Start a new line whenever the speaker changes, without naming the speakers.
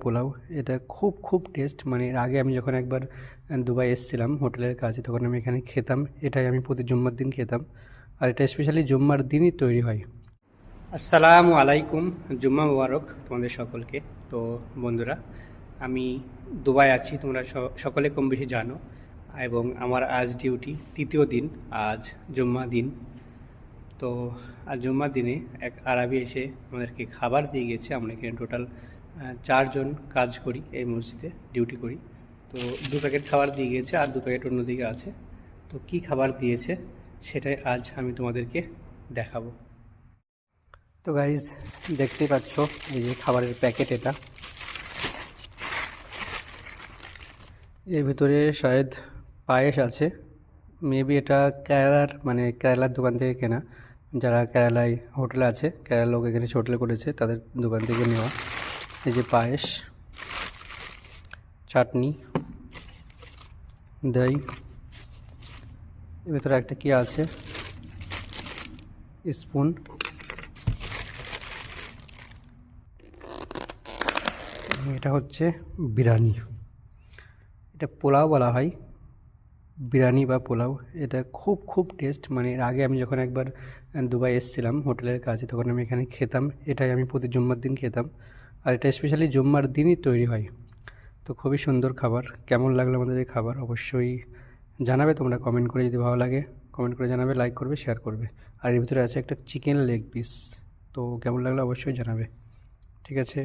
পোলাও। এটা খুব খুব টেস্ট, মানে এর আগে আমি যখন একবার দুবাই এসেছিলাম হোটেলের কাজে, তখন আমি এখানে খেতাম। এটাই আমি প্রতি জুম্মার দিন খেতাম, আর এটা স্পেশালি জুম্মার দিনই তৈরি হয়। আসসালামু আলাইকুম, জুম্মা মুবারক তোমাদের সকলকে। তো বন্ধুরা, আমি দুবাই আছি, তোমরা সকলে কম বেশি জানো। এবং আমার আজ ডিউটি তৃতীয় দিন, আজ জুম্মা দিন। তো আজ জুম্মার দিনে এক আরবি এসে আমাদেরকে খাবার দিয়ে গেছে। আমরা এখানে টোটাল 4 জন কাজ করি, এই মসজিদে ডিউটি করি। তো 2 প্যাকেট খাবার দিয়ে গিয়েছে, আর 2 প্যাকেট অন্যদিকে আছে। তো কি খাবার দিয়েছে সেটাই আজ আমি তোমাদেরকে দেখাবো। তো গাইজ, দেখতেই পাচ্ছ এই যে খাবারের প্যাকেট, এটা এর ভিতরে শায়দ পায়েস আছে। মেবি এটা কেরালার, মানে কেরালার দোকান থেকে কেনা। যারা কেরালায় হোটেলে আছে, কেরালার লোক এখানে এসে হোটেল করেছে, তাদের দোকান থেকে নেওয়া। এই যে পায়েস, চাটনি, দই, এর ভিতরে একটা কি আছে, স্পুন। এটা হচ্ছে বিরিয়ানি, এটা পোলাও বলা হয়, বিরিয়ানি বা পোলাও। এটা খুব খুব টেস্ট, মানে এর আগে আমি যখন একবার দুবাই এসেছিলাম হোটেলের কাজে, তখন আমি এখানে খেতাম। এটাই আমি প্রতি জুম্মার দিন খেতাম, আর এটা স্পেশালি জুম্মার দিনই তৈরি হয়। তো খুবই সুন্দর খাবার। কেমন লাগলো আমাদের এই খাবার অবশ্যই জানাবে তোমরা কমেন্ট করে। যদি ভালো লাগে কমেন্ট করে জানাবে, লাইক করবে, শেয়ার করবে। আর এর ভিতরে আছে একটা চিকেন লেগ পিস। তো কেমন লাগলো অবশ্যই জানাবে। ঠিক আছে।